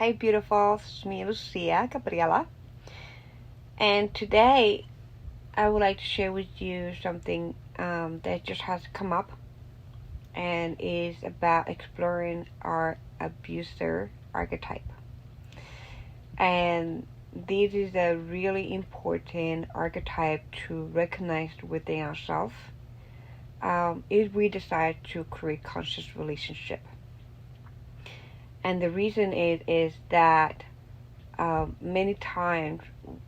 Hi beautiful, it's me Lucia Gabriela, and today I would like to share with you something that just has come up and is about exploring our abuser archetype. And this is a really important archetype to recognize within ourselves if we decide to create conscious relationship. And the reason is that many times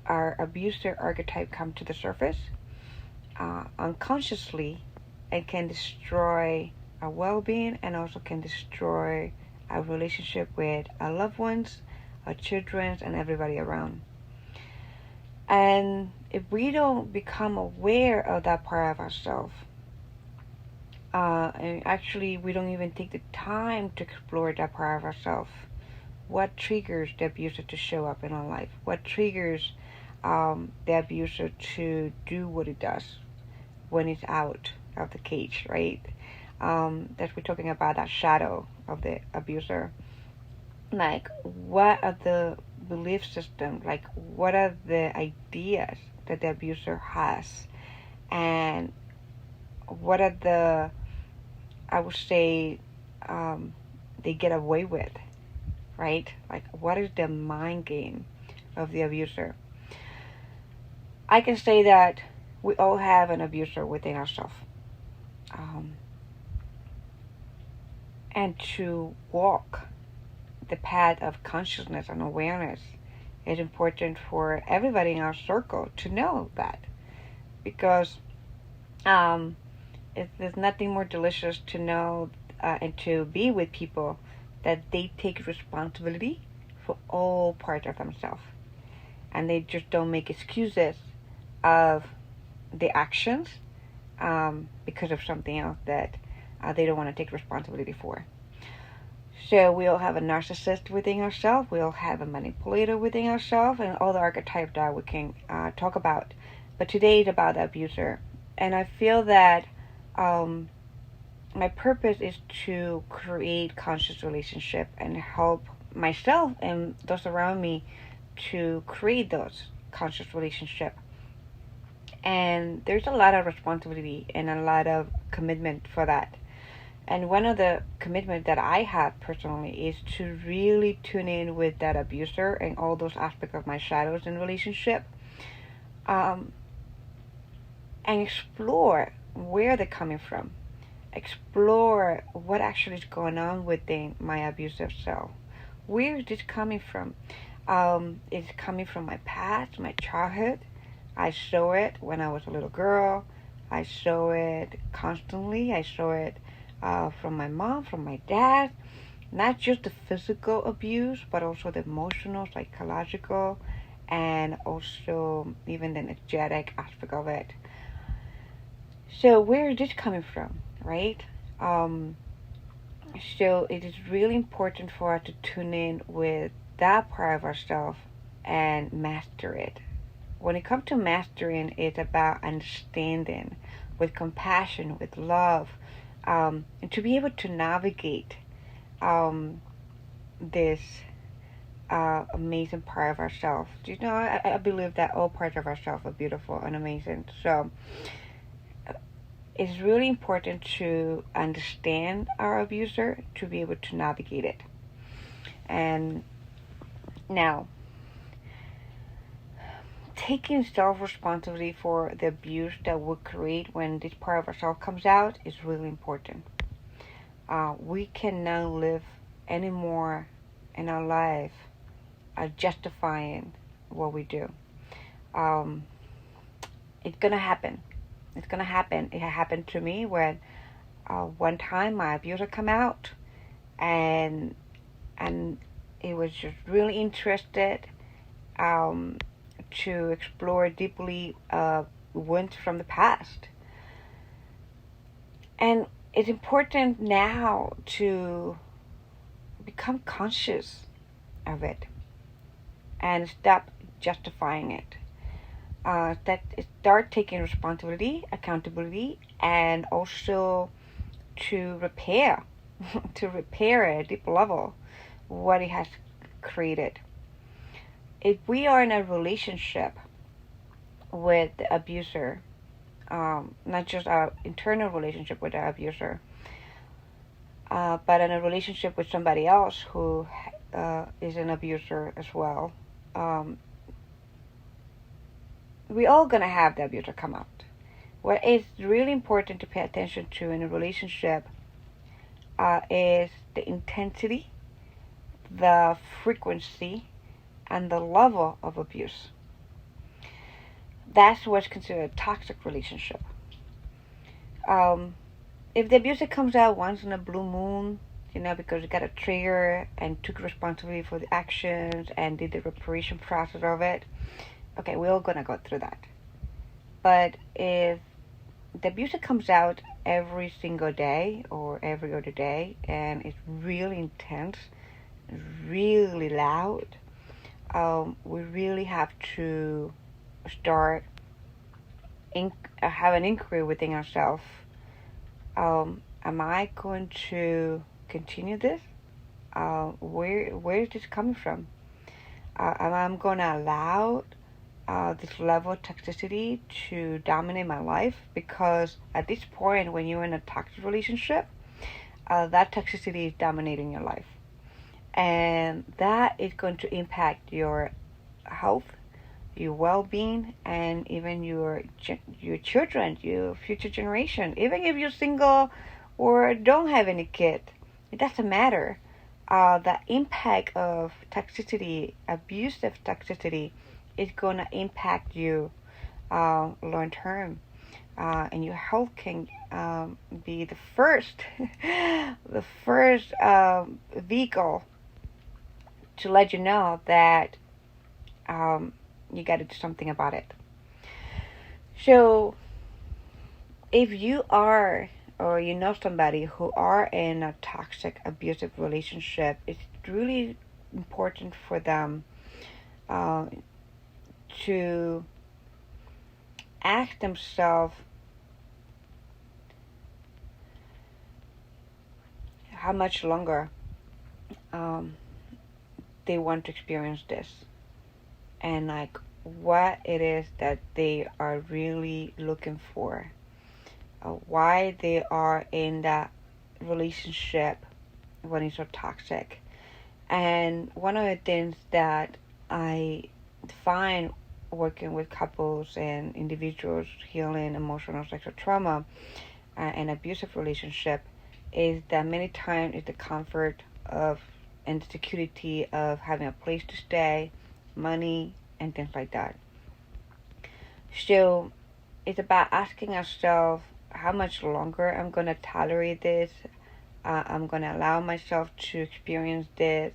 our abuser archetype comes to the surface unconsciously and can destroy our well-being and also can destroy our relationship with our loved ones, our children, and everybody around. And if we don't become aware of that part of ourselves, and actually we don't even take the time to explore that part of ourselves, what triggers the abuser to show up in our life? What triggers the abuser to do what he does when he's out of the cage, right? That we're talking about that shadow of the abuser. Like, what are the belief systems? Like, what are the ideas that the abuser has? And what are the, I would say, they get away with, right? Like, what is the mind game of the abuser? I can say that we all have an abuser within ourselves. And to walk the path of consciousness and awareness is important for everybody in our circle to know that. Because there's nothing more delicious to know and to be with people that they take responsibility for all parts of themselves. And they just don't make excuses of the actions because of something else that they don't want to take responsibility for. So we all have a narcissist within ourselves. We all have a manipulator within ourselves, and all the archetypes that we can talk about. But today is about the abuser. And I feel that my purpose is to create conscious relationship and help myself and those around me to create those conscious relationship. And there's a lot of responsibility and a lot of commitment for that. And one of the commitments that I have personally is to really tune in with that abuser and all those aspects of my shadows in relationship, and explore where they're coming from. Explore what actually is going on within my abusive self. Where is this coming from? It's coming from my past, my childhood. I saw it when I was a little girl. I saw it constantly. I saw it from my mom, from my dad. Not just the physical abuse, but also the emotional, psychological, and also even the energetic aspect of it. So where is this coming from, right? So it is really important for us to tune in with that part of ourselves and master it. When it comes to mastering, it's about understanding with compassion, with love, and to be able to navigate this amazing part of ourselves. You know, I believe that all parts of ourselves are beautiful and amazing. So it's really important to understand our abuser to be able to navigate it. And now, taking self-responsibility for the abuse that we create when this part of ourselves comes out is really important. We cannot live anymore in our life justifying what we do. It's gonna happen. It's gonna happen. It happened to me when one time my abuser came out, and it was just really interested to explore deeply wounds from the past. And it's important now to become conscious of it and stop justifying it. Start taking responsibility, accountability, and also to repair, to repair at a deep level what it has created. If we are in a relationship with the abuser, not just our internal relationship with our abuser, but in a relationship with somebody else who is an abuser as well, we all gonna have the abuser come out. What is really important to pay attention to in a relationship is the intensity, the frequency, and the level of abuse. That's what's considered a toxic relationship. If the abuser comes out once in a blue moon, because you got a trigger and took responsibility for the actions and did the reparation process of it, okay, we're all gonna go through that. But if the abuser comes out every single day or every other day and it's really intense, really loud, we really have to start have an inquiry within ourselves. Am I going to continue this? Where is this coming from? Am I going to allow this level of toxicity to dominate my life? Because at this point, when you're in a toxic relationship, that toxicity is dominating your life. And that is going to impact your health, your well-being, and even your children, your future generation. Even if you're single or don't have any kid, it doesn't matter. The impact of toxicity, abusive toxicity, is going to impact you long term, and your health can be the first vehicle to let you know that you got to do something about it. So if you are, or you know somebody who are in a toxic, abusive relationship, it's really important for them to ask themselves how much longer they want to experience this, and like what it is that they are really looking for, why they are in that relationship when it's so toxic. And one of the things that I find working with couples and individuals healing emotional sexual trauma and abusive relationship is that many times it's the comfort of and the security of having a place to stay, money, and things like that. So it's about asking ourselves how much longer I'm going to tolerate this. I'm going to allow myself to experience this.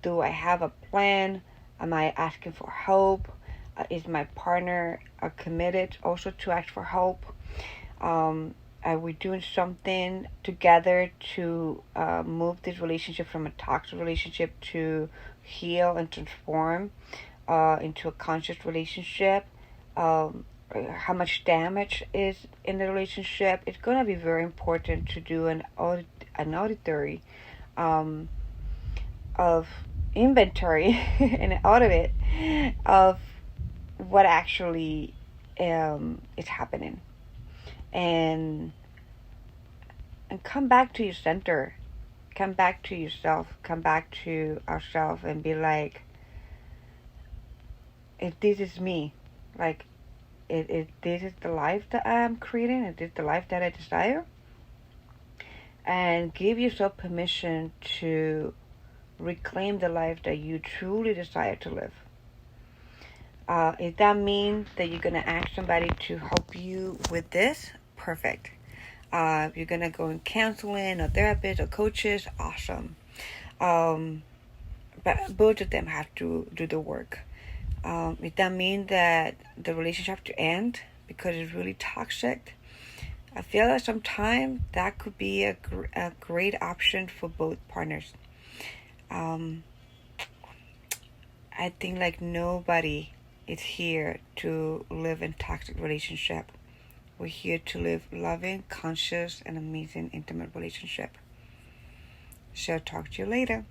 Do I have a plan? Am I asking for help? Is my partner committed also to ask for help? Are we doing something together to move this relationship from a toxic relationship to heal and transform into a conscious relationship? How much damage is in the relationship? It's going to be very important to do an auditory of inventory and audit of what actually is happening, and come back to your center, come back to yourself, come back to ourselves, and be like, if this is me, like, if this is the life that I'm creating, if this is the life that I desire, and give yourself permission to reclaim the life that you truly desire to live. If that means that you're going to ask somebody to help you with this, perfect. If you're going to go in counseling or therapist or coaches, awesome. But both of them have to do the work. If that means that the relationship have to end because it's really toxic, I feel that sometimes that could be a great option for both partners. I think like nobody is here to live in toxic relationship. We're here to live loving, conscious, and amazing intimate relationship. So talk to you later.